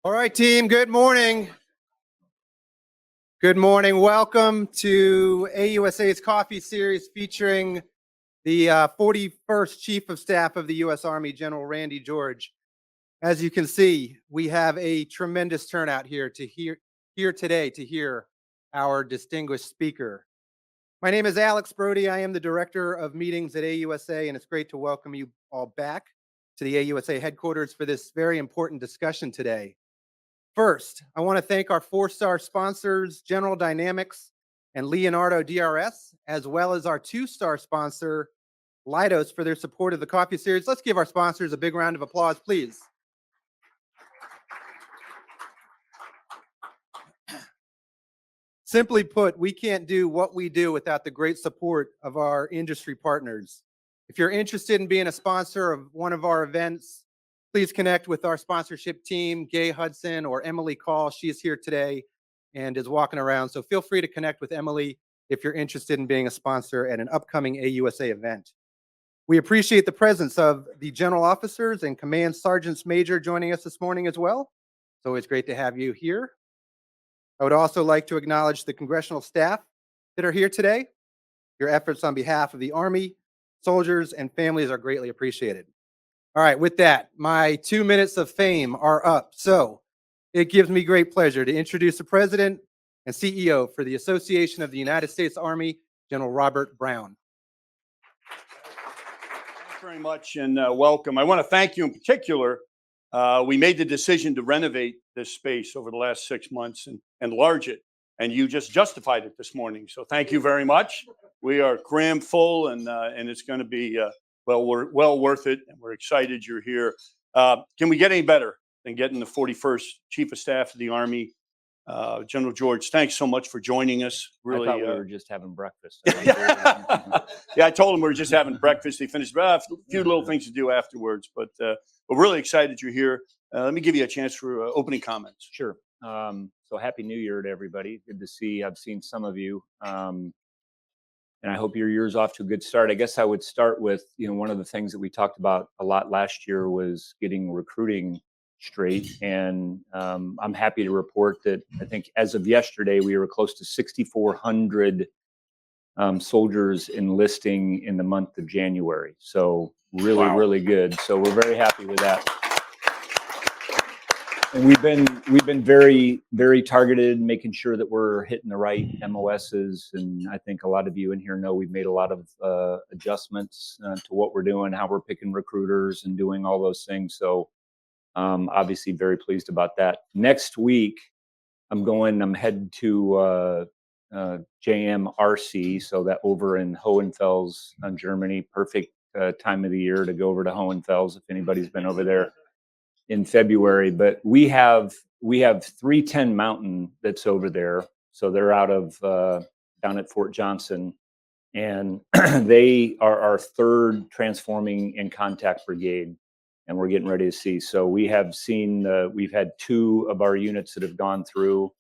All right, team, good morning. Good morning. Welcome to AUSA's Coffee Series featuring the 41st Chief of Staff of the U.S. Army, General Randy George. As you can see, we have a tremendous turnout here today to hear our distinguished speaker. My name is Alex Brody. I am the Director of Meetings at AUSA, and it's great to welcome you all back to the AUSA headquarters for this very important discussion today. First, I want to thank our four-star sponsors, General Dynamics and Leonardo DRS, as well as our two-star sponsor, Leidos, for their support of the Coffee Series. Let's give our sponsors a big round of applause, please. Simply put, we can't do what we do without the great support of our industry partners. If you're interested in being a sponsor of one of our events, please connect with our sponsorship team, Gay Hudson or Emily Call. She is here today and is walking around. So feel free to connect with Emily if you're interested in being a sponsor at an upcoming AUSA event. We appreciate the presence of the general officers and command sergeants major joining us this morning as well. So it's great to have you here. I would also like to acknowledge the congressional staff that are here today. Your efforts on behalf of the Army, soldiers, and families are greatly appreciated. All right, with that, my 2 minutes of fame are up. So it gives me great pleasure to introduce the President and CEO for the Association of the United States Army, General Robert Brown. Thanks very much and welcome. I want to thank you in particular. We made the decision to renovate this space over the last 6 months and enlarge it, and you just justified it this morning. So thank you very much. We are crammed full, and it's going to be well worth it, and we're excited you're here. Can we get any better than getting the 41st Chief of Staff of the Army, General George? Thanks so much for joining us. Really, I thought we were just having breakfast. Yeah, I told him we were just having breakfast. He finished a few little things to do afterwards, but we're really excited you're here. Let me give you a chance for opening comments. Sure. So happy New Year to everybody. Good to see. I've seen some of you. And I hope your year's off to a good start. I guess I would start with, one of the things that we talked about a lot last year was getting recruiting straight. And I'm happy to report that I think as of yesterday, we were close to 6,400 soldiers enlisting in the month of January. So really, Wow. Really good. So we're very happy with that. And we've been very, very targeted, making sure that we're hitting the right MOSs. And I think a lot of you in here know we've made a lot of adjustments to what we're doing, how we're picking recruiters and doing all those things. So obviously very pleased about that. Next week, I'm headed to JMRC, so that over in Hohenfels, Germany. Perfect time of the year to go over to Hohenfels if anybody's been over there in February. But we have 310 Mountain that's over there, so they're out of down at Fort Johnson, and they are our third transforming and contact brigade, and we're getting ready to see. So we have seen we've had 2 of our units that have gone through.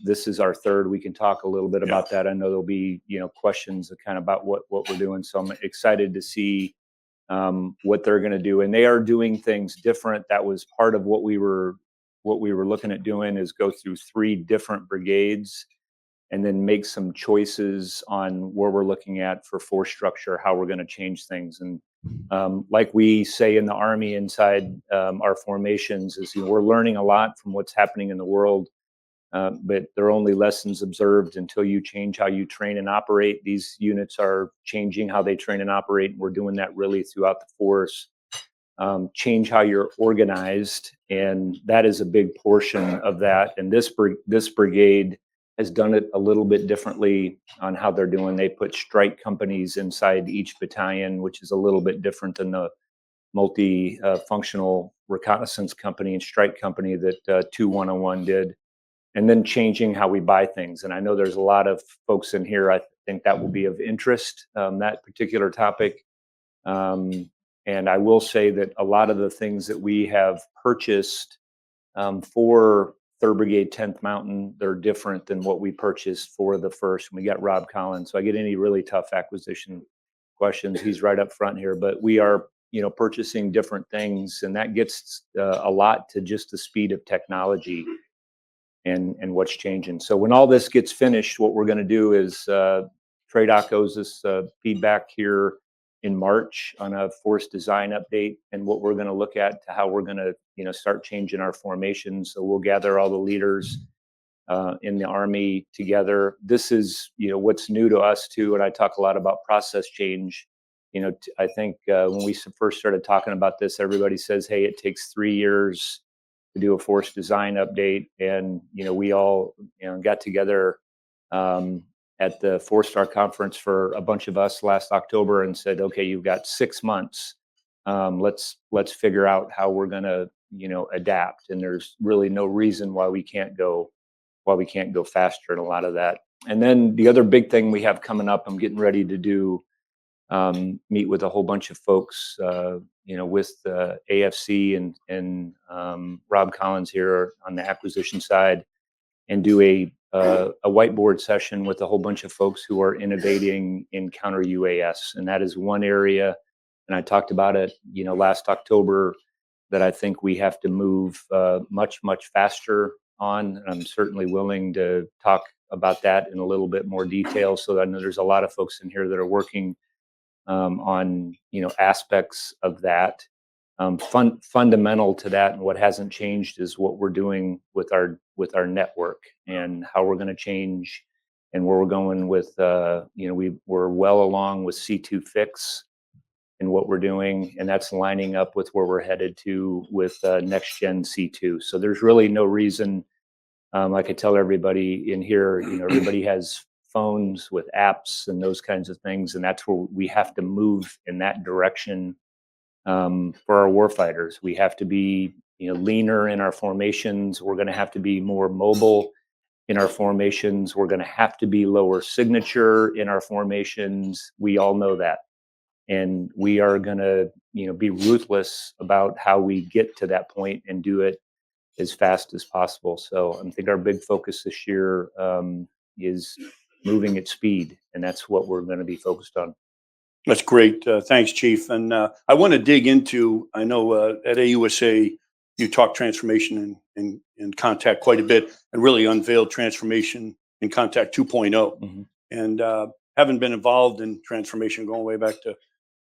This is our third. We can talk a little bit about that. I know there'll be questions kind of about what we're doing. So I'm excited to see what they're going to do, and they are doing things different. That was part of what we were looking at doing, is go through 3 different brigades and then make some choices on where we're looking at for force structure, how we're going to change things. And like we say in the Army inside our formations is, we're learning a lot from what's happening in the world, but there are only lessons observed until you change how you train and operate. These units are changing how they train and operate. We're doing that really throughout the force. Change how you're organized, and that is a big portion of that. And this brigade has done it a little bit differently on how they're doing. They put strike companies inside each battalion, which is a little bit different than the multi-functional reconnaissance company and strike company that 2101 did. And then changing how we buy things. And I know there's a lot of folks in here, I think that will be of interest, that particular topic. And I will say that a lot of the things that we have purchased for 3rd Brigade, 10th Mountain, they're different than what we purchased for the 1st. We got Rob Collins. So I get any really tough acquisition questions, he's right up front here. But we are purchasing different things, and that gets a lot to just the speed of technology and what's changing. So when all this gets finished, what we're going to do is TRADOC owes us feedback here in March on a force design update, and what we're going to look at to how we're going to start changing our formations. So we'll gather all the leaders in the Army together. This is what's new to us too, and I talk a lot about process change. I think when we first started talking about this, everybody says, hey, it takes 3 years to do a force design update. And, we all, got together at the 4-Star conference for a bunch of us last October and said, okay, you've got 6 months. Let's figure out how we're going to, adapt. And there's really no reason why we can't go faster in a lot of that. And then the other big thing we have coming up, I'm getting ready to do, meet with a whole bunch of folks, with AFC and Rob Collins here on the acquisition side, and do a whiteboard session with a whole bunch of folks who are innovating in counter UAS. And that is one area, and I talked about it, last October, that I think we have to move much faster on. And I'm certainly willing to talk about that in a little bit more detail. So I know there's a lot of folks in here that are working on aspects of that. Fundamental to that, and what hasn't changed, is what we're doing with our network and how we're going to change, and where we're going with. We're well along with C2 fix and what we're doing, and that's lining up with where we're headed to with next gen C2. So there's really no reason. I could tell everybody in here, everybody has phones with apps and those kinds of things, and that's where we have to move in that direction. For our warfighters, we have to be leaner in our formations. We're going to have to be more mobile in our formations. We're going to have to be lower signature in our formations. We all know that, and we are going to be ruthless about how we get to that point and do it as fast as possible. So I think our big focus this year is moving at speed, and that's what we're going to be focused on. That's great. Thanks, Chief. And I want to dig into, I know at AUSA, you talk transformation and contact quite a bit, and really unveiled transformation and contact 2.0. Mm-hmm. And having been involved in transformation going way back to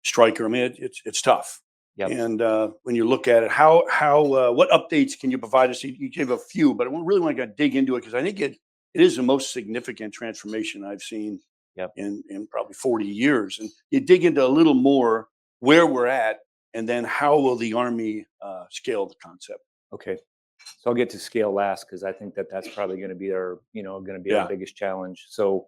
Stryker, I mean, it's tough. Yep. And when you look at it, what updates can you provide us? You gave a few, but I really want to dig into it, because I think it is the most significant transformation I've seen. Yep. In probably 40 years. And you dig into a little more where we're at, and then how will the Army scale the concept? Okay. So I'll get to scale last, because I think that's probably going to be our biggest challenge. So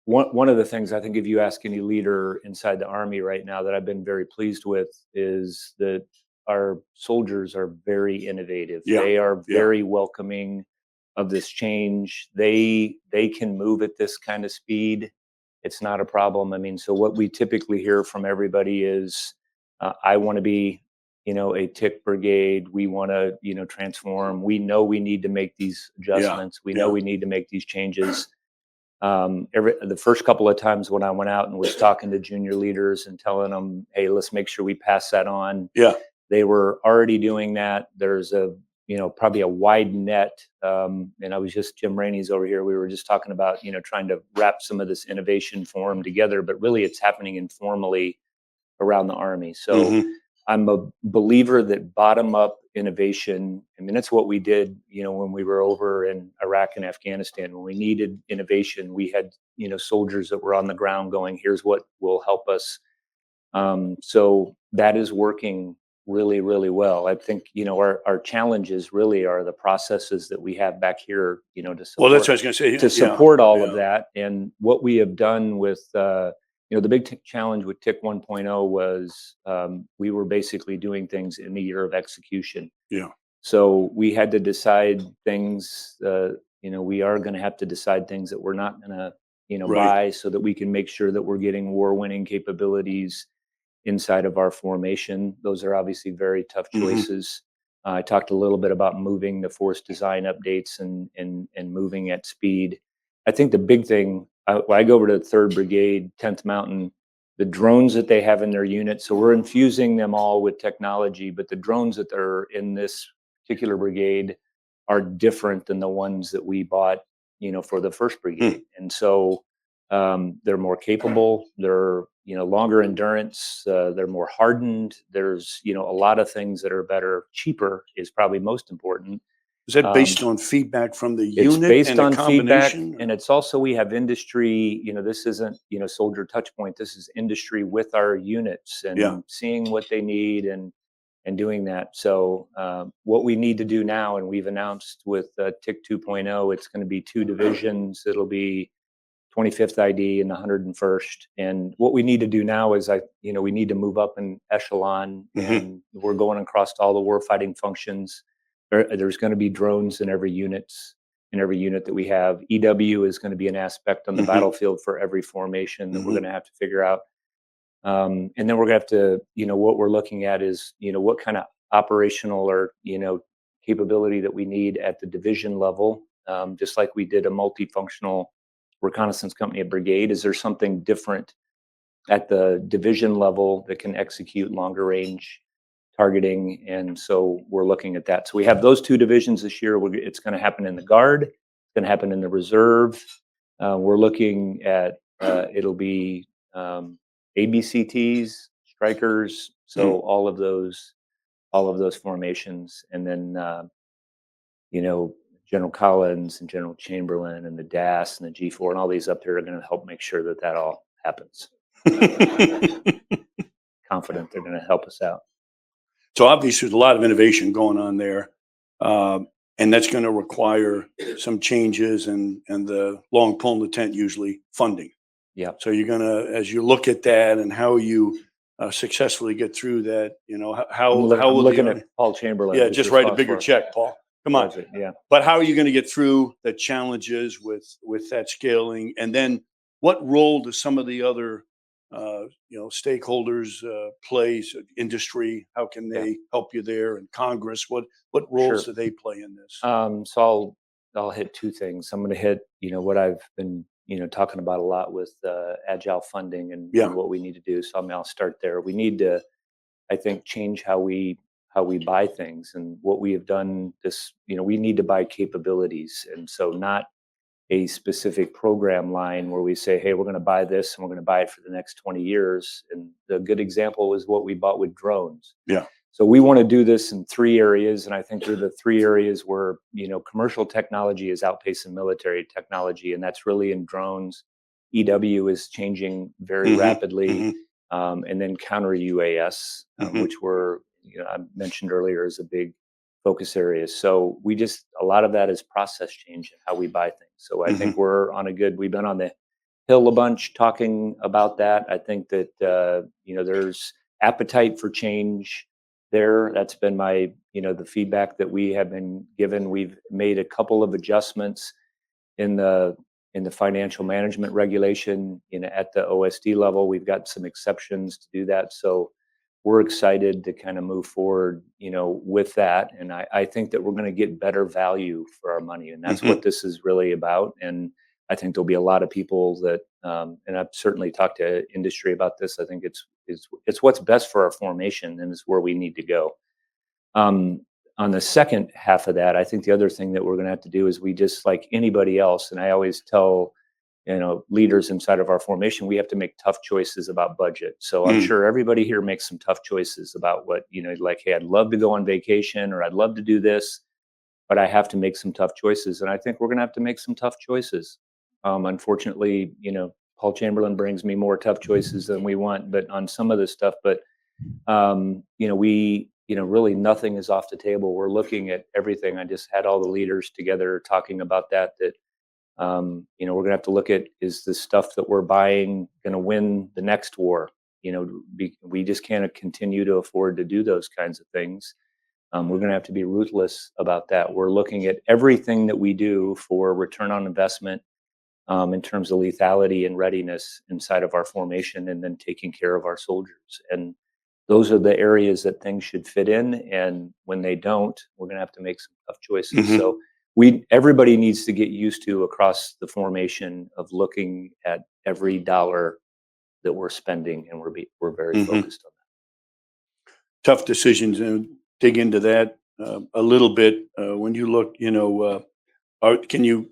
one of the things, I think, if you ask any leader inside the Army right now, that I've been very pleased with, is that our soldiers are very innovative. Yeah. They are very welcoming of this change. They can move at this kind of speed. It's not a problem. I mean, so what we typically hear from everybody is, I want to be, a TIC brigade. We want to, transform. We know we need to make these adjustments. We know we need to make these changes. The first couple of times when I went out and was talking to junior leaders and telling them, hey, let's make sure we pass that on. Yeah. They were already doing that. There's probably a wide net. And I was just, Jim Rainey's over here. We were just talking about, trying to wrap some of this innovation forum together, but really it's happening informally around the Army. So I'm a believer that bottom up innovation, I mean, that's what we did, when we were over in Iraq and Afghanistan. When we needed innovation, we had, soldiers that were on the ground going, here's what will help us. So that is working really, really well. I think, our challenges really are the processes that we have back here, to support, well, that's what I was going to say. to support all of that. And what we have done with, the big challenge with TIC 1.0 was we were basically doing things in the year of execution. Yeah. So we had to decide things, we are going to have to decide things that we're not going to, buy, so that we can make sure that we're getting war-winning capabilities inside of our formation. Those are obviously very tough choices. I talked a little bit about moving the force design updates and moving at speed. I think the big thing, I go over to the 3rd Brigade, 10th Mountain. the drones that they have in their unit. So we're infusing them all with technology, but the drones that are in this particular brigade are different than the ones that we bought, for the first brigade. And so they're more capable, they're, longer endurance, they're more hardened. There's, a lot of things that are better. Cheaper is probably most important. Is that based on feedback from the It's unit based and a on feedback, combination? and it's also, we have industry, this isn't, soldier touch point. This is industry with our units and Yeah. seeing what they need and doing that. So what we need to do now, and we've announced with TIC 2.0, it's going to be 2 divisions. It'll be 25th ID and the 101st. And what we need to do now is we need to move up in echelon, and we're going across all the warfighting functions. There's going to be drones in every unit that we have. EW is going to be an aspect on the battlefield for every formation that we're going to have to figure out. And then we're going to have to, what we're looking at is, what kind of operational or, capability that we need at the division level. Just like we did a multifunctional reconnaissance company at brigade. Is there something different at the division level that can execute longer range targeting? And so we're looking at that. So we have those 2 divisions this year. It's going to happen in the Guard. It's going to happen in the Reserve. We're looking at, it'll be ABCTs, strikers. So all of those formations. And then, General Collins and General Chamberlain and the DAS and the G4 and all these up here are going to help make sure that all happens. Confident they're going to help us out. So obviously there's a lot of innovation going on there. And that's going to require some changes and the long pole in the tent, usually funding. Yeah. So you're going to, as you look at that and how you successfully get through that, how I'm will looking at Paul Chamberlain. Yeah, who's just write a bigger responsible check, Paul. Come on. for it. Yeah. But how are you going to get through the challenges with that scaling? And then what role do some of the other stakeholders play? Industry, how can they help you there? And Congress, what roles do they play in this? So I'll hit 2 things. I'm going to hit, what I've been, talking about a lot with Agile Funding and what we need to do. So I'll start there. We need to, I think, change how we buy things, and what we have done this, we need to buy capabilities. And so not a specific program line where we say, hey, we're going to buy this and we're going to buy it for the next 20 years. And the good example is what we bought with drones. Yeah. So we want to do this in 3 areas. And I think they're the 3 areas where, commercial technology is outpacing military technology. And that's really in drones. EW is changing very rapidly. And then counter UAS, which I mentioned earlier, is a big focus area. So a lot of that is process change in how we buy things. So I think we've been on the Hill a bunch talking about that. I think that, there's appetite for change there. That's been my, the feedback that we have been given. We've made a couple of adjustments in the financial management regulation, at the OSD level. We've got some exceptions to do that. So we're excited to kind of move forward, with that. And I think that we're going to get better value for our money. And that's what this is really about. And I think there'll be a lot of people that, and I've certainly talked to industry about this. I think it's what's best for our formation, and it's where we need to go. On the second half of that, I think the other thing that we're going to have to do is, we just, like anybody else, and I always tell, leaders inside of our formation, we have to make tough choices about budget. So I'm sure everybody here makes some tough choices about what, like, hey, I'd love to go on vacation, or I'd love to do this, but I have to make some tough choices. And I think we're going to have to make some tough choices. Unfortunately, Paul Chamberlain brings me more tough choices than we want, but on some of this stuff, but really nothing is off the table. We're looking at everything. I just had all the leaders together talking about that we're going to have to look at, is the stuff that we're buying going to win the next war? We just can't continue to afford to do those kinds of things. We're going to have to be ruthless about that. We're looking at everything that we do for return on investment, in terms of lethality and readiness inside of our formation, and then taking care of our soldiers. And those are the areas that things should fit in. And when they don't, we're going to have to make some tough choices. So everybody needs to get used to, across the formation, of looking at every dollar that we're spending, and we're very Mhm. focused on Tough decisions, and dig into that a little bit. When you look, can you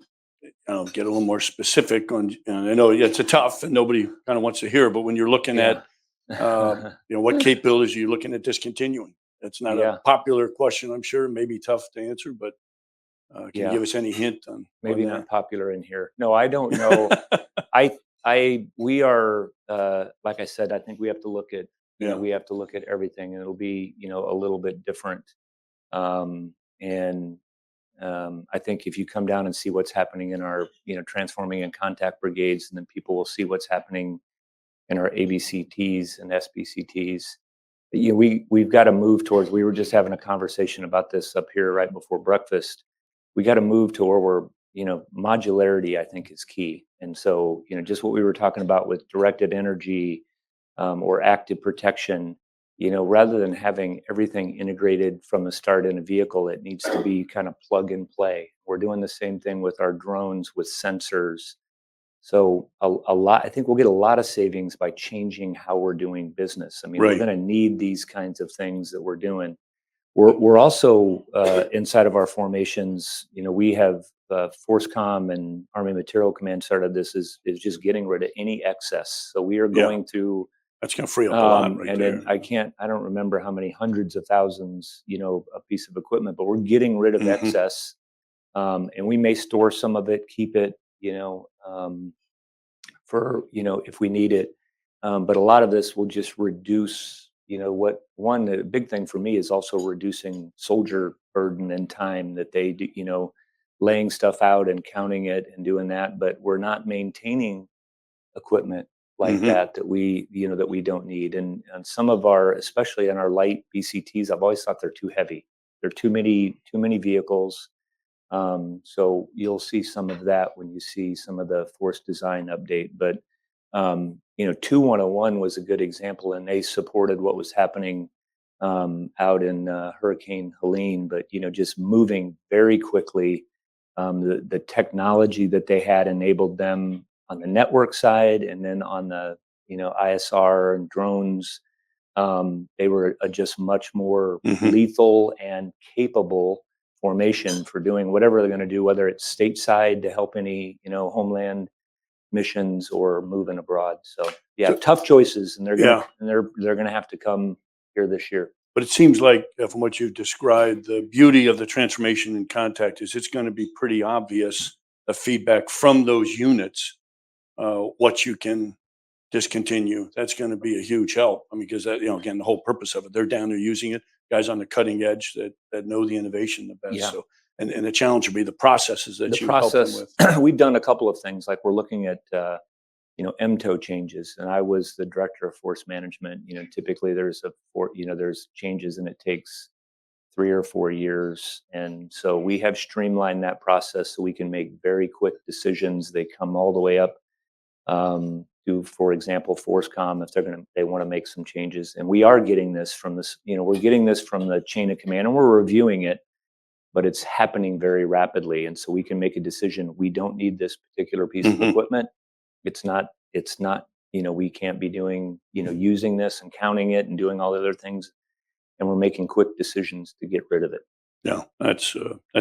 get a little more specific on? And I know it's a tough, and nobody kind of wants to hear. But when you're looking at, that. what capabilities are you looking at discontinuing? That's not a Yeah, popular question, I'm sure. Maybe tough to answer, but can you yeah, give us any hint on maybe that? not popular in here. No, I don't know. We are, like I said, I think we have to look at, Yeah. we have to look at everything, and it'll be, a little bit different. And I think if you come down and see what's happening in our, transforming and contact brigades, and then people will see what's happening in our ABCTs and SBCTs. We've got to move towards. We were just having a conversation about this up here right before breakfast. We got to move to where we're, modularity, I think, is key. And so, just what we were talking about with directed energy, or active protection, rather than having everything integrated from the start in a vehicle, it needs to be kind of plug and play. We're doing the same thing with our drones with sensors. So a lot, I think we'll get a lot of savings by changing how we're doing business. I mean, we're Right. going to need these kinds of things that we're doing. We're also inside of our formations. We have ForceCom and Army Material Command started this is just getting rid of any excess. So we are Yeah. going to, That's going to free up a lot right and there. then I don't remember how many hundreds of thousands, a piece of equipment, but we're getting rid of Mhm. excess, and we may store some of it, keep it, for if we need it. But a lot of this will just reduce. The big thing for me is also reducing soldier burden and time that they do. Laying stuff out and counting it and doing that, but we're not maintaining equipment like Mhm. that we don't need. And some of our, especially in our light BCTs, I've always thought they're too heavy. There are too many vehicles. So you'll see some of that when you see some of the force design update. But 2101 was a good example, and they supported what was happening out in Hurricane Helene. But just moving very quickly, the technology that they had enabled them on the network side, and then on the ISR and drones. They were just much more Mhm. lethal and capable formation for doing whatever they're going to do, whether it's stateside to help any homeland missions or moving abroad. So yeah, So- tough choices, and Yeah. they're going to have to come here this year. But it seems like, from what you've described, the beauty of the transformation in contact is it's going to be pretty obvious, the feedback from those units, what you can discontinue. That's going to be a huge help. I mean, because that, again, the whole purpose of it, they're down there using it, guys on the cutting edge that know the innovation the best. Yeah. So, and the challenge will be the processes that The you help them process, with. we've done a couple of things, like we're looking at MTO changes, and I was the director of force management. Typically there's changes, and it takes 3 or 4 years, and so we have streamlined that process so we can make very quick decisions. They come all the way up to, for example, ForceCom, if they want to make some changes. And we are getting this from we're getting this from the chain of command, and we're reviewing it, but it's happening very rapidly, and so we can make a decision. We don't need this particular piece of Mhm. equipment. It's not, we can't be doing, using this and counting it and doing all the other things. And we're making quick decisions to get rid of it. Yeah, that's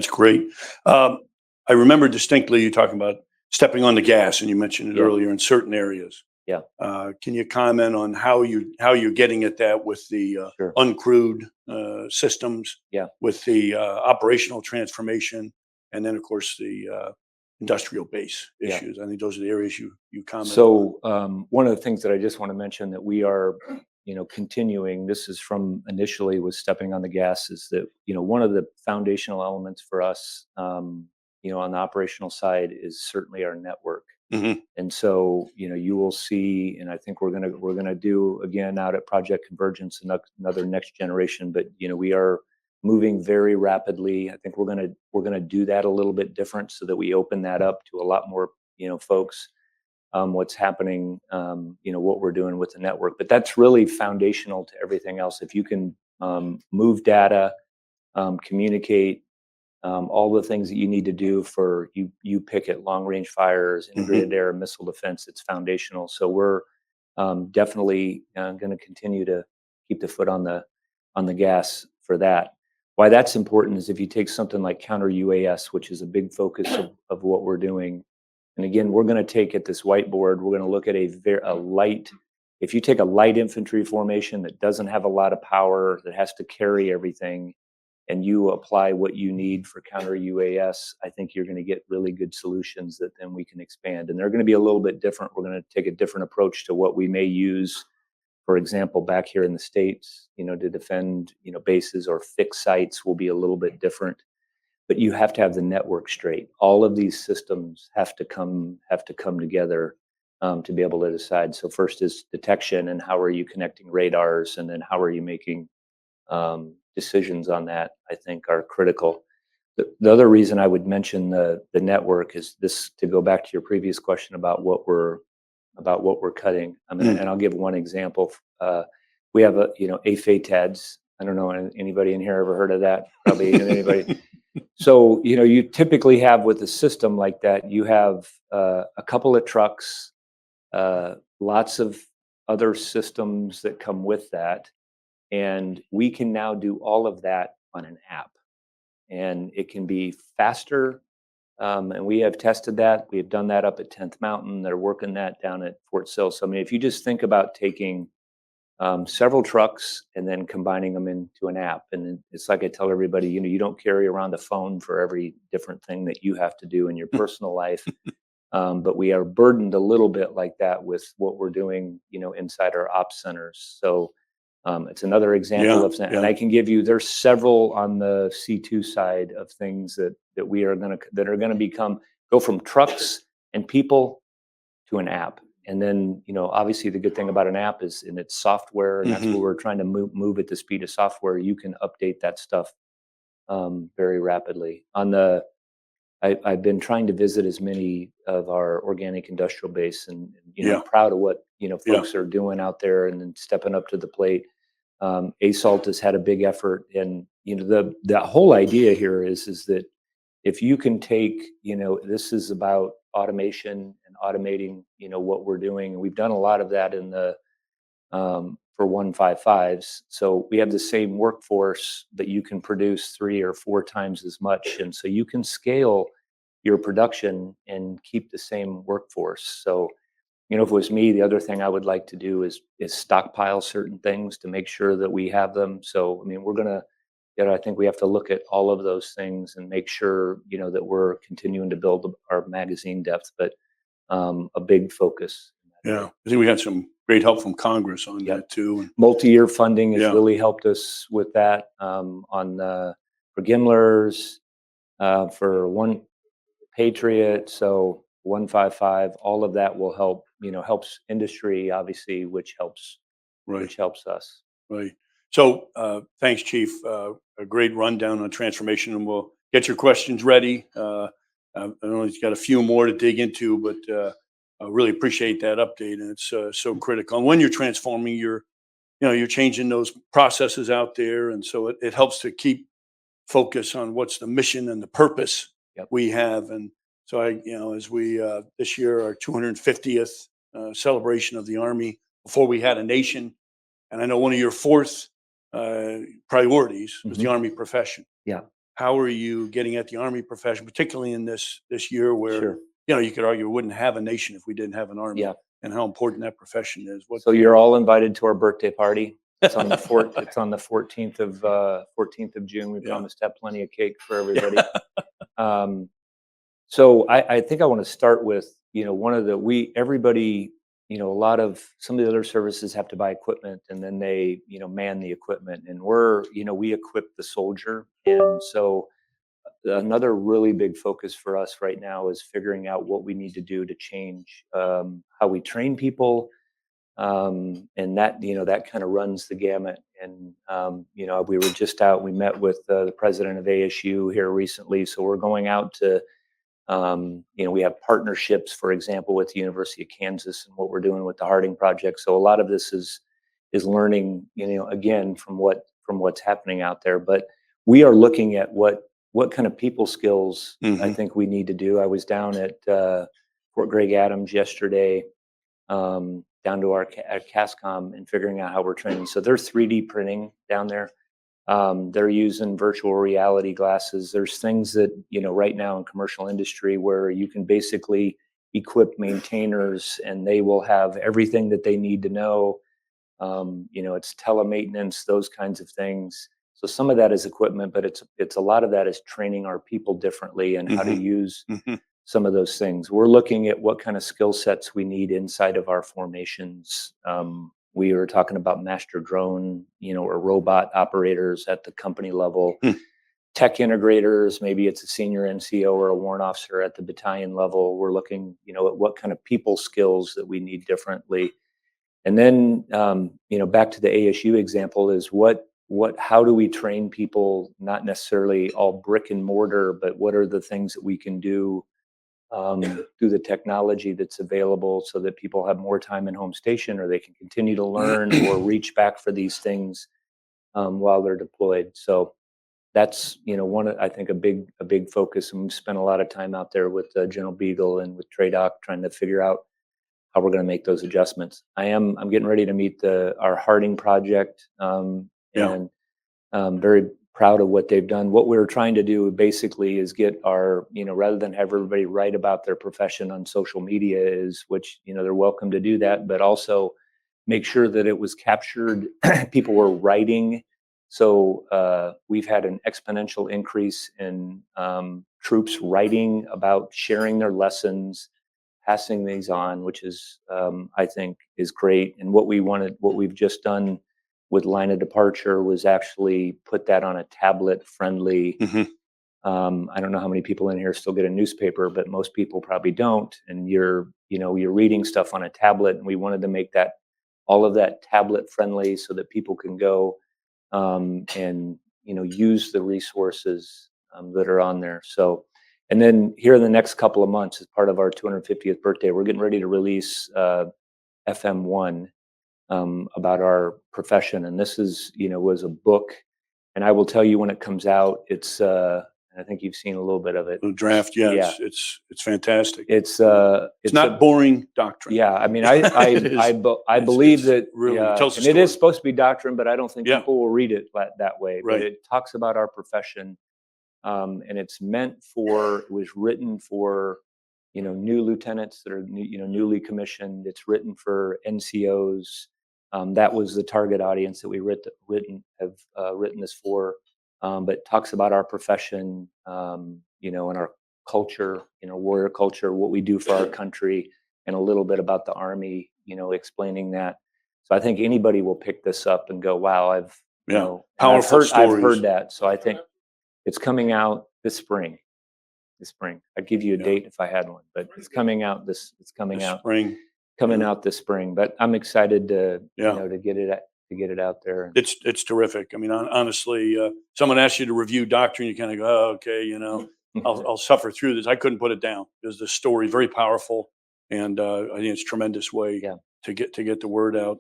great. Um, I remember distinctly you talking about stepping on the gas, and you mentioned it Yeah. earlier in certain areas. Yeah. Can you comment on how you're getting at that with the Sure. uncrewed systems, Yeah. with the operational transformation, and then of course the industrial base Yeah. issues? I think those are the areas you comment on. So one of the things that I just want to mention that we are, continuing, this is from initially was stepping on the gas, is that, one of the foundational elements for us, on the operational side is certainly our network. Mhm. And so, you will see, and I think we're gonna do again out at Project Convergence another next generation. But we are moving very rapidly. I think we're gonna do that a little bit different so that we open that up to a lot more folks. What's happening, what we're doing with the network. But that's really foundational to everything else. If you can move data, communicate, all the things that you need to do for you pick it, long range fires, integrated air, missile defense, it's foundational. So we're definitely going to continue to keep the foot on the gas for that. Why that's important is if you take something like counter UAS, which is a big focus of what we're doing. And again, we're going to take at this whiteboard, we're going to look at a light, if you take a light infantry formation that doesn't have a lot of power, that has to carry everything, and you apply what you need for counter UAS, I think you're going to get really good solutions that then we can expand. And they're going to be a little bit different. We're going to take a different approach to what we may use, for example, back here in the States, to defend, bases or fixed sites will be a little bit different. But you have to have the network straight. All of these systems have to come together to be able to decide. So first is detection, and how are you connecting radars, and then how are you making decisions on that, I think, are critical. The other reason I would mention the network is this, to go back to your previous question about what we're cutting. And I'll give one example. We have AFATADs. I don't know, anybody in here ever heard of that? Probably anybody. So, you typically have, with a system like that, you have a couple of trucks, lots of other systems that come with that. And we can now do all of that on an app. And it can be faster. And we have tested that. We have done that up at 10th Mountain. They're working that down at Fort Sill. So, if you just think about taking several trucks and then combining them into an app. And it's like I tell everybody, you don't carry around a phone for every different thing that you have to do in your personal life. But we are burdened a little bit like that with what we're doing, inside our ops centers. So it's another example of that. And I can give you, there's several on the C2 side of things that we are going to go from trucks and people to an app. And then, obviously the good thing about an app is in its software, and that's what we're trying to move at the speed of software. You can update that stuff very rapidly. I've been trying to visit as many of our organic industrial base, and proud of what folks are doing out there and then stepping up to the plate. ASALT has had a big effort, and the whole idea here is that if you can take, this is about automation and automating, what we're doing. And we've done a lot of that in the, for 155s. So we have the same workforce that you can produce 3 or 4 times as much. And so you can scale your production and keep the same workforce. So, if it was me, the other thing I would like to do is stockpile certain things to make sure that we have them. So, we're going to, I think we have to look at all of those things and make sure, that we're continuing to build our magazine depth, but a big focus. Yeah, I think we had some great help from Congress on that too. Multi-year funding has really helped us with that for Gimlers, for One Patriot, so 155. All of that will help. Helps industry, obviously, which helps us. Right. So thanks, Chief. A great rundown on transformation, and we'll get your questions ready. I know he's got a few more to dig into, but I really appreciate that update, and it's so critical. And when you're transforming, you're changing those processes out there, and so it helps to keep focus on what's the mission and the purpose we have. And so as we this year, our 250th celebration of the Army, before we had a nation, and I know one of your 4th priorities was the Army profession. Yeah. How are you getting at the Army profession, particularly in this year where you could argue we wouldn't have a nation if we didn't have an Army, and how important that profession is? So you're all invited to our birthday party. It's on the It's on the 14th of June. We promised to have plenty of cake for everybody. So I think I want to start with everybody. A lot of some of the other services have to buy equipment, and then they, man the equipment, and we equip the soldier. And so another really big focus for us right now is figuring out what we need to do to change how we train people. And that, that kind of runs the gamut. And, we were just out, we met with the president of ASU here recently. So we're going out to, we have partnerships, for example, with the University of Kansas and what we're doing with the Harding Project. So a lot of this is learning, again, from what's happening out there. But we are looking at what kind of people skills I think we need to do. I was down at Fort Gregg Adams yesterday, down to our CASCOM and figuring out how we're training. So they're 3D printing down there. They're using virtual reality glasses. There's things that, right now in commercial industry where you can basically equip maintainers and they will have everything that they need to know. It's telemaintenance, those kinds of things. So some of that is equipment, but it's a lot of that is training our people differently and how to use some of those things. We're looking at what kind of skill sets we need inside of our formations. We were talking about master drone, or robot operators at the company level, tech integrators, maybe it's a senior NCO or a warrant officer at the battalion level. We're looking, at what kind of people skills that we need differently. And then, back to the ASU example is how do we train people, not necessarily all brick and mortar, but what are the things that we can do through the technology that's available so that people have more time in home station or they can continue to learn or reach back for these things while they're deployed. So that's, I think a big focus. And we've spent a lot of time out there with General Beagle and with TRADOC trying to figure out how we're going to make those adjustments. I'm getting ready to meet our Harding project, and very proud of what they've done. What we're trying to do basically is get our, rather than have everybody write about their profession on social media which, they're welcome to do that, but also make sure that it was captured. People were writing. So we've had an exponential increase in troops writing about sharing their lessons, passing these on, which is, I think, is great. And what we've just done with line of departure was actually put that on a tablet friendly. I don't know how many people in here still get a newspaper, but most people probably don't. And you're reading stuff on a tablet, and we wanted to make all of that tablet friendly so that people can go and use the resources that are on there. So, and then here in the next couple of months, as part of our 250th birthday, we're getting ready to release FM1 about our profession. And this was a book. And I will tell you when it comes out, it's I think you've seen a little bit of it. The draft, yeah. It's fantastic. It's not boring doctrine. Yeah, I mean, I believe that really tells the and it is story. supposed to be doctrine, but I don't think people will read it that way. Right. But it talks about our profession, and it was written for new lieutenants that are newly commissioned. It's written for NCOs. That was the target audience that we have written this for. But talks about our profession, and our culture, warrior culture, what we do for our country, and a little bit about the Army, explaining that. So I think anybody will pick this up and go, "Wow, powerful stories." I've heard that. So I think it's coming out this spring. I'd give you a date if I had one, but it's coming out this spring. But I'm excited to to get it out there. It's terrific. I mean, honestly, someone asks you to review doctrine, you kind of go, "Oh, okay, I'll suffer through this." I couldn't put it down. There's the story, very powerful, and I think it's a tremendous way to get the word out.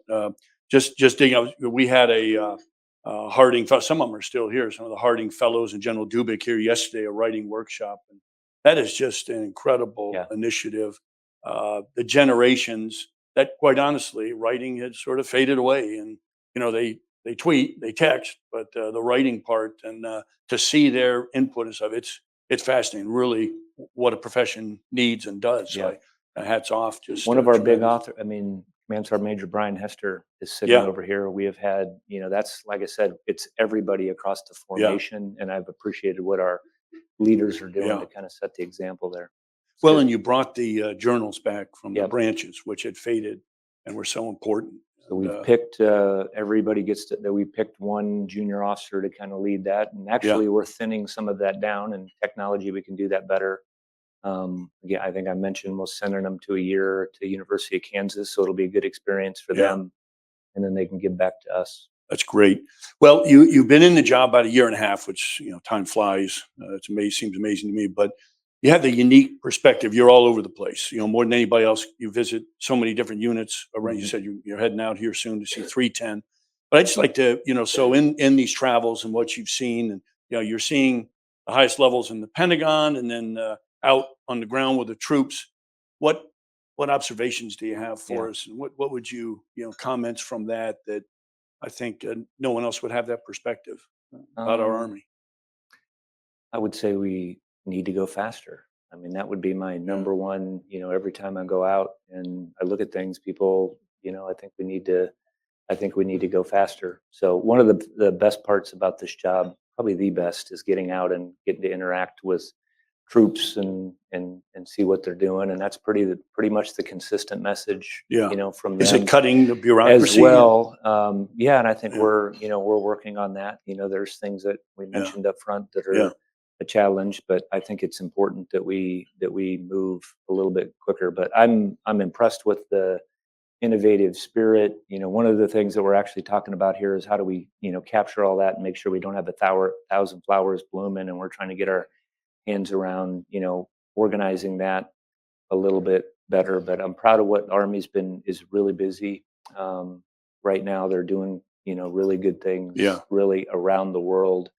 Just digging out, we had a Harding. Some of them are still here. Some of the Harding fellows and General Dubik here yesterday, a writing workshop, and that is just an incredible initiative. The generations that, quite honestly, writing had sort of faded away, and they tweet, they text, but the writing part and to see their input and stuff, it's fascinating. Really, what a profession needs and does. Yeah. So, hats off. Just one of our big authors. I mean, Command Sergeant Major Brian Hester is sitting over here. We have had, that's, like I said, it's everybody across the formation, and I've appreciated what our leaders are doing to kind of set the example there. Well, and you brought the journals back from the branches, which had faded and were so important. So we picked, everybody we picked one junior officer to kind of lead that. And actually we're thinning some of that down, and technology, we can do that better. I think I mentioned we're sending them to a year to University of Kansas. So it'll be a good experience for them, and then they can give back to us. That's great. Well, you've been in the job about a year and a half, which, time flies. Seems amazing to me, but you have the unique perspective. You're all over the place, more than anybody else. You visit so many different units around. You said you're heading out here soon to see 310. But I'd just like to, so in these travels and what you've seen, and, you're seeing the highest levels in the Pentagon, and then out on the ground with the troops. What what observations do you have for Yeah. us? And what would you, comments from that I think no one else would have that perspective about our Um, Army. I would say we need to go faster. I mean, that would be my number one, every time I go out and I look at things, people, I think we need to go faster. So one of the best parts about this job, probably the best, is getting out and getting to interact with troops and see what they're doing. And that's pretty much the consistent message, Yeah. from Is them it cutting the as bureaucracy? well. Yeah, and I think Yeah. we're working on that. There's things that we mentioned up front that are Yeah. a challenge, but I think it's important that we move a little bit quicker. But I'm impressed with the innovative spirit. One of the things that we're actually talking about here is how do we, capture all that and make sure we don't have thousand flowers blooming, and we're trying to get our hands around, organizing that a little bit better. But I'm proud of what Army's is really busy. Right now they're doing, really good things, Yeah. really around the world,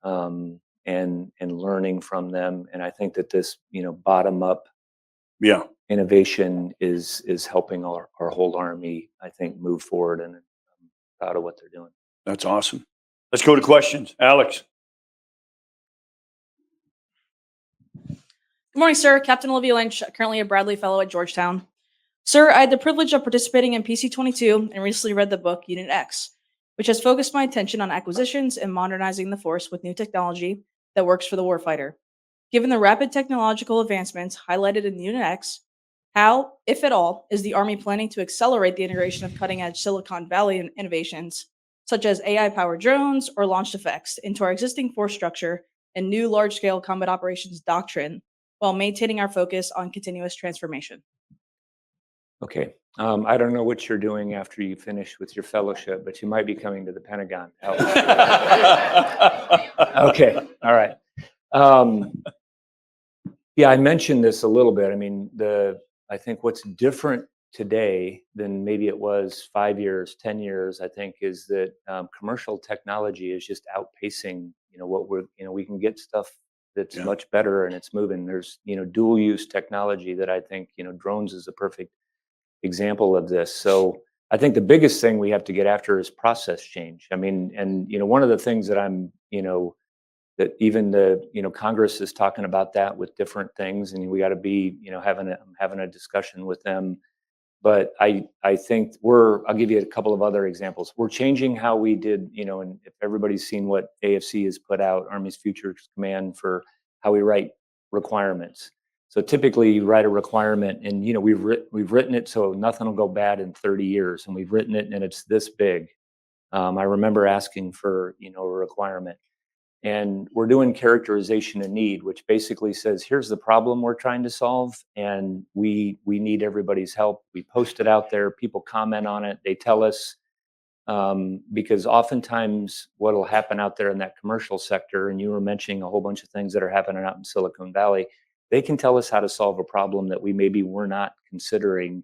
and learning from them. And I think that this, bottom up Yeah. innovation is helping our whole Army, I think, move forward. And I'm proud of what they're doing. That's awesome. Let's go to questions. Alex. Good morning, sir. Captain Olivia Lynch, currently a Bradley Fellow at Georgetown. Sir, I had the privilege of participating in PC-22 and recently read the book Unit X, which has focused my attention on acquisitions and modernizing the force with new technology that works for the warfighter. Given the rapid technological advancements highlighted in Unit X, how, if at all, is the Army planning to accelerate the integration of cutting-edge Silicon Valley innovations, such as AI-powered drones or launched effects, into our existing force structure and new large-scale combat operations doctrine, while maintaining our focus on continuous transformation? Okay. I don't know what you're doing after you finish with your fellowship, but you might be coming to the Pentagon to help. Okay. All right. Yeah, I mentioned this a little bit. I mean, I think what's different today than maybe it was 5 years, 10 years, I think, is that commercial technology is just outpacing, what we can get stuff that's Yeah. much better and it's moving. There's, dual use technology that I think, drones is a perfect example of this. So I think the biggest thing we have to get after is process change. I mean, and one of the things that I'm, that even the Congress is talking about that with different things, and we got to be having a discussion with them. But I think I'll give you a couple of other examples. We're changing how we did, and if everybody's seen what AFC has put out, Army's Futures Command, for how we write requirements. So typically you write a requirement and, we've written it so nothing will go bad in 30 years. And we've written it and it's this big. I remember asking for, a requirement. And we're doing characterization of need, which basically says, here's the problem we're trying to solve, and we need everybody's help. We post it out there, people comment on it, they tell us, because oftentimes what will happen out there in that commercial sector, and you were mentioning a whole bunch of things that are happening out in Silicon Valley, they can tell us how to solve a problem that we maybe were not considering,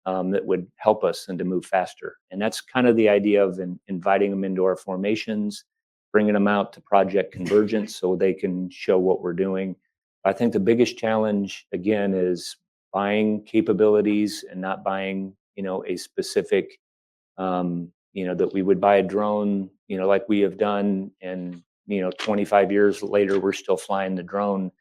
that would help us and to move faster. And that's kind of the idea of inviting them into our formations, bringing them out to project convergence so they can show what we're doing. I think the biggest challenge, again, is buying capabilities and not buying, a specific, that we would buy a drone, like we have done, and 25 years later we're still flying the drone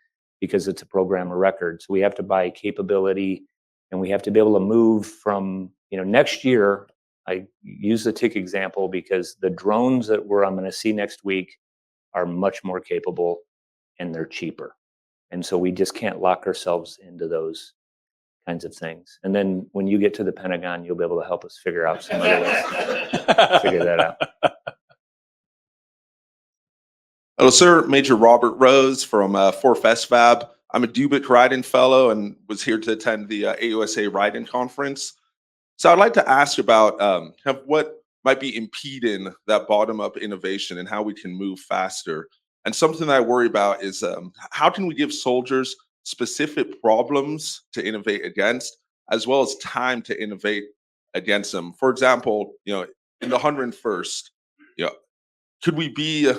because it's a program of record. So we have to buy capability, and we have to be able to move from, next year. I use the tick example because the drones that I'm going to see next week are much more capable and they're cheaper. And so we just can't lock ourselves into those kinds of things. And then when you get to the Pentagon, you'll be able to help us figure out some other ways. Figure that out. Hello, sir. Major Robert Rose from 4th SFAB. I'm a Dubik Write-In Fellow and was here to attend the AUSA Write-In Conference. So I'd like to ask about kind of what might be impeding that bottom-up innovation and how we can move faster. And something that I worry about is how can we give soldiers specific problems to innovate against, as well as time to innovate against them? For example, in the 101st, could we be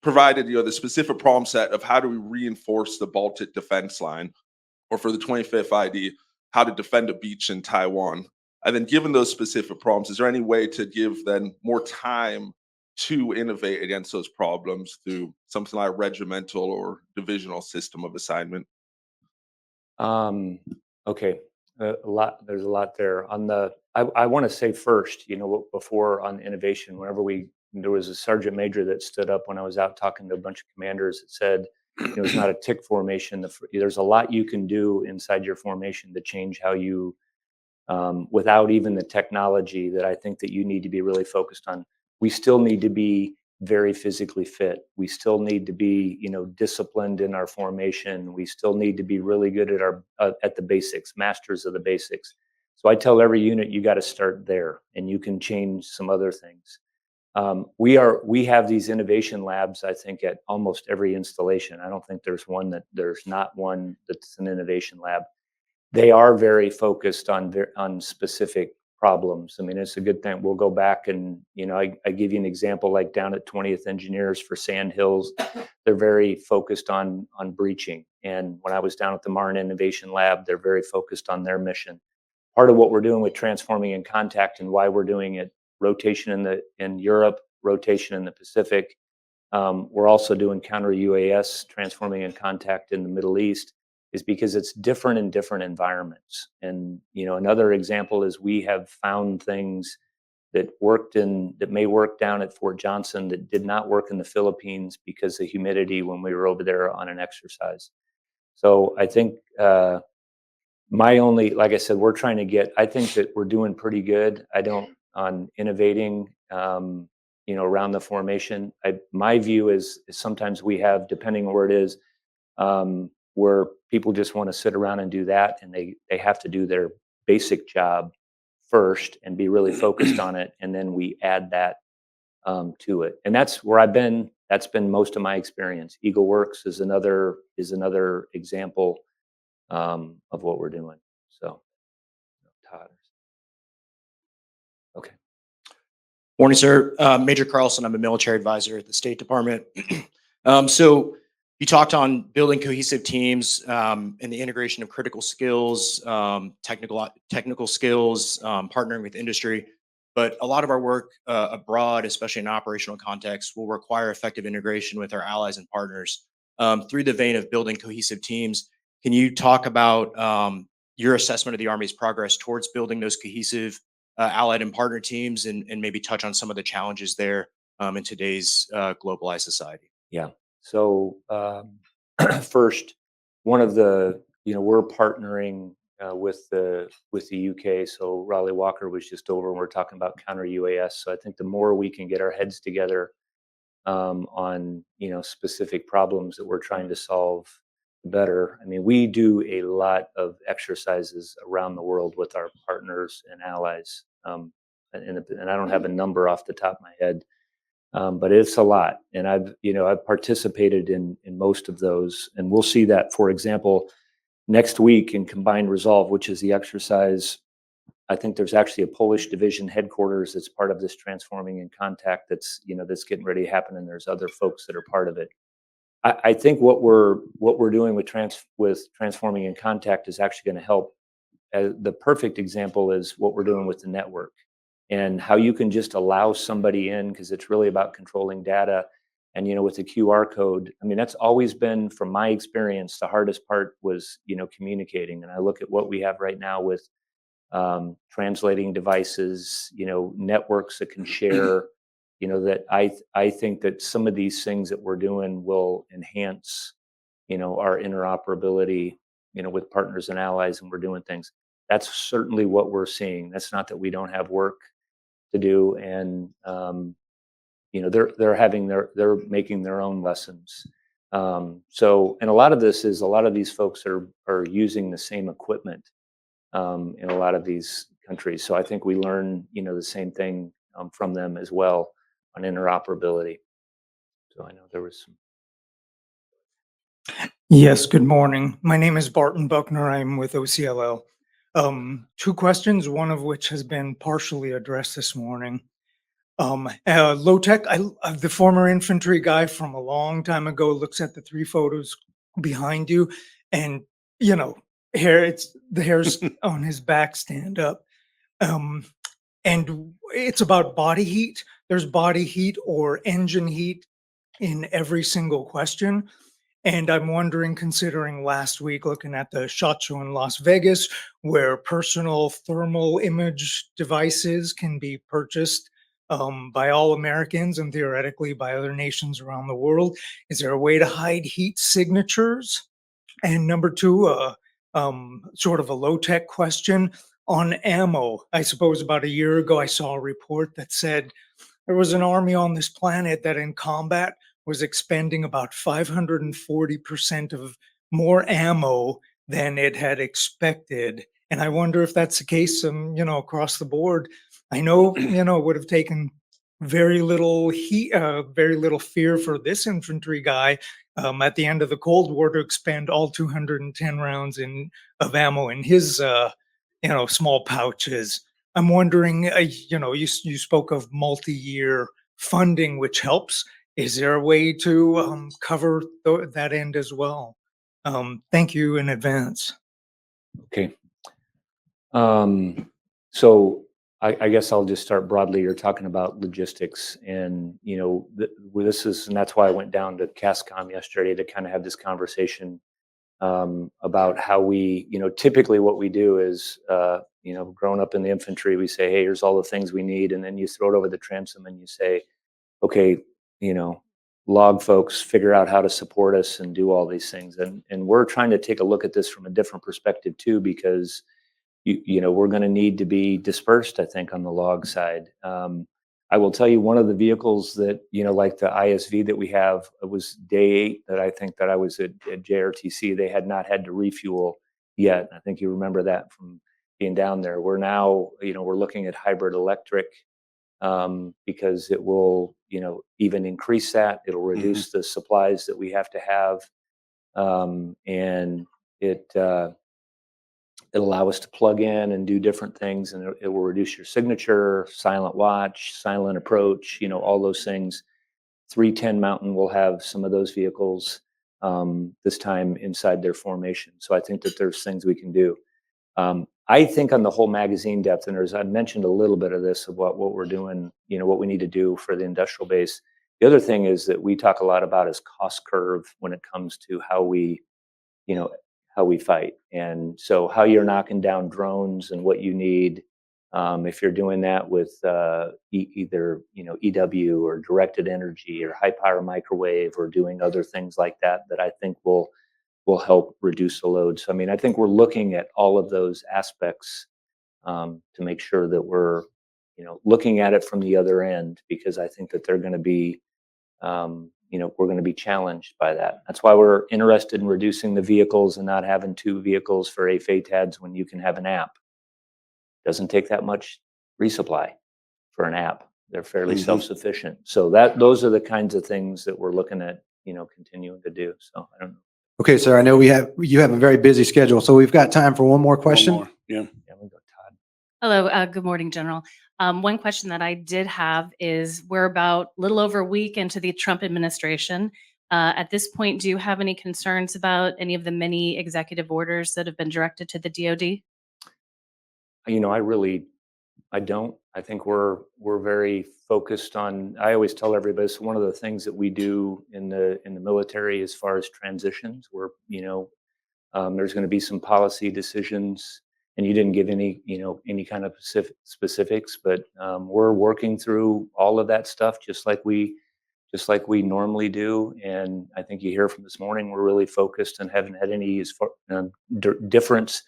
provided, the specific problem set of how do we reinforce the Baltic defense line, or for the 25th ID, how to defend a beach in Taiwan. And then given those specific problems, is there any way to give then more time to innovate against those problems through something like regimental or divisional system of assignment? Okay, there's a lot there. I want to say first, before on innovation, there was a sergeant major that stood up when I was out talking to a bunch of commanders that said, it's not a tick formation. There's a lot you can do inside your formation to change how you, without even the technology that I think that you need to be really focused on. We still need to be very physically fit. We still need to be, disciplined in our formation. We still need to be really good at the basics, masters of the basics. So I tell every unit, you got to start there, and you can change some other things. We have these innovation labs, I think, at almost every installation. I don't think there's not one that's an innovation lab. They are very focused on specific problems. I mean, it's a good thing. We'll go back and, I give you an example, like down at 20th Engineers for Sand Hills, they're very focused on breaching. And when I was down at the Marne Innovation Lab, they're very focused on their mission. Part of what we're doing with transforming in contact and why we're doing it, rotation in Europe, rotation in the Pacific. We're also doing counter UAS, transforming in contact in the Middle East, is because it's different in different environments. And, another example is we have found things that may work down at Fort Johnson that did not work in the Philippines because of humidity when we were over there on an exercise. So I think like I said, I think that we're doing pretty good. On innovating, around the formation. My view is sometimes we have, depending on where it is, where people just want to sit around and do that, and they have to do their basic job first and be really focused on it, and then we add that to it. And that's where I've been. That's been most of my experience. Eagle Works is another example of what we're doing. So, Todd. Okay. Morning, sir. Major Carlson. I'm a military advisor at the State Department. So you talked on building cohesive teams and the integration of critical skills, technical skills, partnering with industry. But a lot of our work abroad, especially in operational context, will require effective integration with our allies and partners. Through the vein of building cohesive teams, can you talk about your assessment of the Army's progress towards building those cohesive allied and partner teams, and maybe touch on some of the challenges there in today's globalized society? Yeah. So first, one of the, we're partnering with the UK. So Raleigh Walker was just over, and we're talking about counter UAS. So I think the more we can get our heads together on, specific problems that we're trying to solve, the better. I mean, we do a lot of exercises around the world with our partners and allies. And I don't have a number off the top of my head. But it's a lot, and I've participated in most of those, and we'll see that, for example, next week in Combined Resolve, which is the exercise. I think there's actually a Polish division headquarters that's part of this transforming in contact that's getting ready to happen, and there's other folks that are part of it. I think what we're doing with transforming in contact is actually going to help. The perfect example is what we're doing with the network. And how you can just allow somebody in, because it's really about controlling data. And, with the QR code, I mean, that's always been, from my experience, the hardest part was, communicating. And I look at what we have right now with translating devices, networks that can share, that I think that some of these things that we're doing will enhance, our interoperability, with partners and allies, and we're doing things. That's certainly what we're seeing. That's not that we don't have work to do, and they're making their own lessons. So, and a lot of these folks are using the same equipment in a lot of these countries. So I think we learn the same thing from them as well on interoperability. So I know there was some. Yes, good morning. My name is Barton Buckner. I'm with OCLL. Two questions, one of which has been partially addressed this morning. Lowtech, the former infantry guy from a long time ago, looks at the three photos behind you, and the hairs on his back stand up. Um, and it's about body heat. There's body heat or engine heat in every single question. And I'm wondering, considering last week looking at the SHOT Show in Las Vegas, where personal thermal image devices can be purchased by all Americans and theoretically by other nations around the world, is there a way to hide heat signatures? And number two, sort of a low-tech question on ammo. I suppose about a year ago, I saw a report that said there was an army on this planet that in combat was expending about 540% of more ammo than it had expected. And I wonder if that's the case, across the board. I know, it would have taken very little heat, very little fear for this infantry guy at the end of the Cold War to expend all 210 rounds of ammo in his, small pouches. I'm wondering, you spoke of multi-year funding, which helps. Is there a way to cover that end as well? Thank you in advance. Okay. So I guess I'll just start broadly. You're talking about logistics, and and that's why I went down to CASCOM yesterday to kind of have this conversation about how we, typically what we do is, growing up in the infantry, we say, hey, here's all the things we need, and then you throw it over the transom and you say, okay, log folks, figure out how to support us and do all these things, and we're trying to take a look at this from a different perspective too, because we're going to need to be dispersed, I think, on the log side. I will tell you, one of the vehicles that, like the ISV that we have, it was day 8 that I think that I was at JRTC. They had not had to refuel yet. I think you remember that from being down there. We're now, we're looking at hybrid electric because it will, even increase that. It'll reduce the supplies that we have to have. And it'll allow us to plug in and do different things, and it will reduce your signature, silent watch, silent approach, all those things. 310 Mountain will have some of those vehicles this time inside their formation. So I think that there's things we can do. I think on the whole magazine depth, and I mentioned a little bit of this about what we're doing, what we need to do for the industrial base. The other thing is that we talk a lot about is cost curve when it comes to how we fight. And so how you're knocking down drones and what you need, if you're doing that with either, EW or directed energy or high power microwave or doing other things like that, that I think will help reduce the load. So, I think we're looking at all of those aspects to make sure that we're, looking at it from the other end, because I think that they're going to be, we're going to be challenged by that. That's why we're interested in reducing the vehicles and not having 2 vehicles for AFATADs when you can have an app. Doesn't take that much resupply for an app. They're fairly self-sufficient. So those are the kinds of things that we're looking at, continuing to do. So I don't know. Okay, sir, I know you have a very busy schedule, so we've got time for one more question. One more. Yeah. Yeah, we'll go Todd. Hello, good morning, General. One question that I did have is we're about a little over a week into the Trump administration. At this point, do you have any concerns about any of the many executive orders that have been directed to the DoD? I don't. I think we're very focused on. I always tell everybody, it's one of the things that we do in the military as far as transitions. We're there's going to be some policy decisions, and you didn't give any kind of specifics, but we're working through all of that stuff just like we normally do. And I think you hear from this morning, we're really focused and haven't had any difference.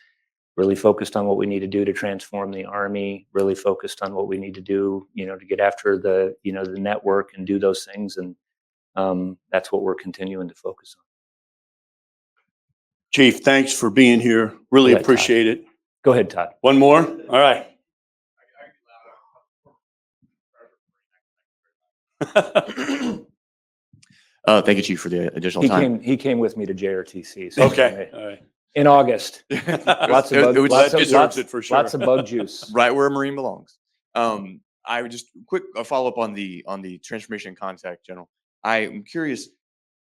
Really focused on what we need to do to transform the Army, really focused on what we need to do, to get after the network and do those things. And that's what we're continuing to focus on. Chief, thanks for being here. Really Go ahead, appreciate it. Go ahead, Todd. One more? All right. Thank you, Chief, for the additional time. He came with me to JRTC. So Okay. All right. In August. Lots of bug juice. Right where a Marine belongs. I would just quick follow up on the transformation contact, General. I am curious,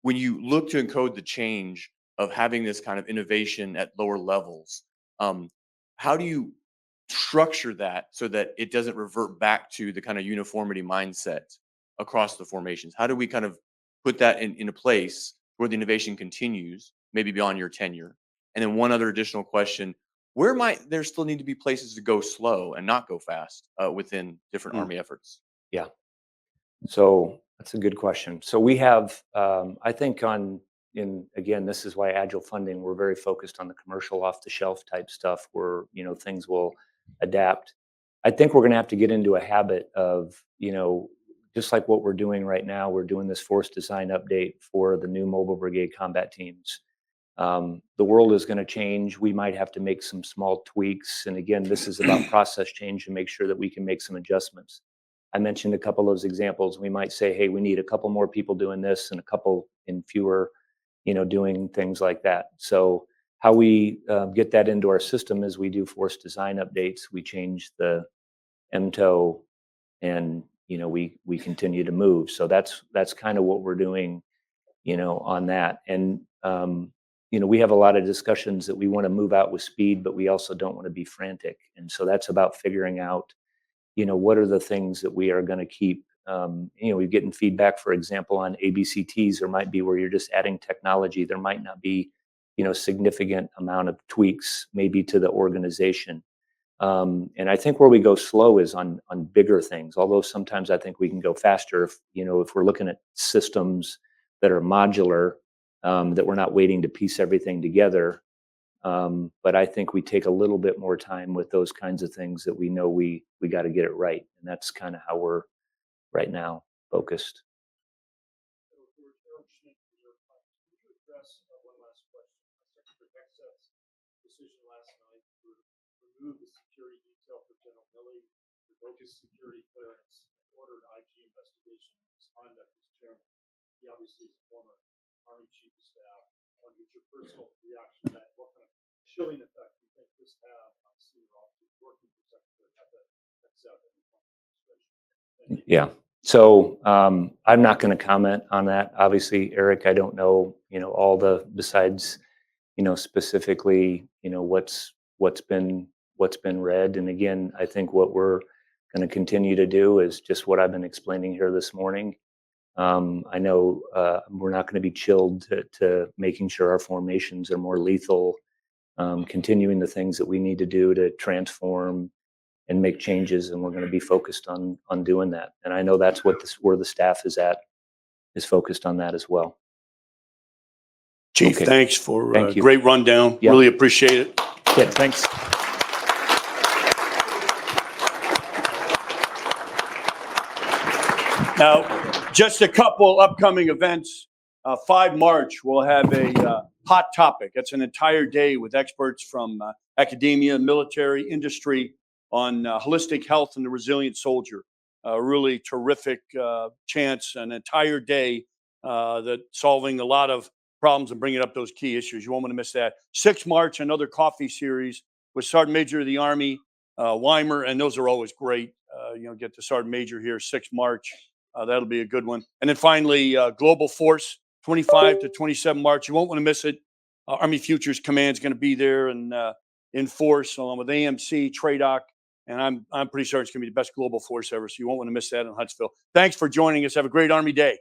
when you look to encode the change, of having this kind of innovation at lower levels. How do you structure that so that it doesn't revert back to the kind of uniformity mindset across the formations? How do we kind of put that in a place where the innovation continues, maybe beyond your tenure? And then one other additional question, where might there still need to be places to go slow and not go fast within different Army efforts? Yeah. So that's a good question. So we have, I think again, this is why Agile Funding, we're very focused on the commercial off the shelf type stuff where, things will adapt. I think we're going to have to get into a habit of, just like what we're doing right now, we're doing this force design update for the new mobile brigade combat teams. The world is going to change. We might have to make some small tweaks. And again, this is about process change to make sure that we can make some adjustments. I mentioned a couple of those examples. We might say, hey, we need a couple more people doing this and a couple in fewer, doing things like that. So how we get that into our system is we do force design updates. We change the MTO and, we continue to move. So that's kind of what we're doing, on that. And, we have a lot of discussions that we want to move out with speed, but we also don't want to be frantic. And so that's about figuring out, what are the things that we are going to keep. We're getting feedback, for example, on ABCTs. There might be where you're just adding technology. There might not be, significant amount of tweaks maybe to the organization. And I think where we go slow is on bigger things. Although sometimes I think we can go faster if we're looking at systems that are modular, that we're not waiting to piece everything together. But I think we take a little bit more time with those kinds of things that we know we got to get it right. And that's kind of how we're right now focused. Decision last night to remove the security detail for General Milley, revoke his security clearance, ordered IG investigation of his conduct as chairman. He obviously is a former Army Chief of Staff. I want to get your personal reaction to that. What kind of chilling effect do you think this had on senior officers working for Secretary at the administration? Yeah. So I'm not going to comment on that. Obviously, Eric, I don't know, all the besides, specifically, what's been read. And again, I think what we're going to continue to do is just what I've been explaining here this morning. I know we're not going to be chilled to making sure our formations are more lethal, continuing the things that we need to do to transform and make changes, and we're going to be focused on doing that. And I know that's where the staff is focused on that as well. Chief, Okay. thanks for Thank a you. great rundown. Yep. Really appreciate it. Yeah, thanks. Now, just a couple upcoming events. 5 March, we'll have a hot topic. That's an entire day with experts from academia, military, industry on holistic health and the resilient soldier. A really terrific chance, an entire day that solving a lot of problems and bringing up those key issues. You won't want to miss that. 6 March, another coffee series with Sergeant Major of the Army, Weimer, and those are always great. Get the Sergeant Major here, 6 March. That'll be a good one. And then finally, Global Force, 25 to 27 March. You won't want to miss it. Army Futures Command is going to be there and in force along with AMC, TRADOC, and I'm pretty sure it's going to be the best global force ever. So you won't want to miss that in Huntsville. Thanks for joining us. Have a great Army Day.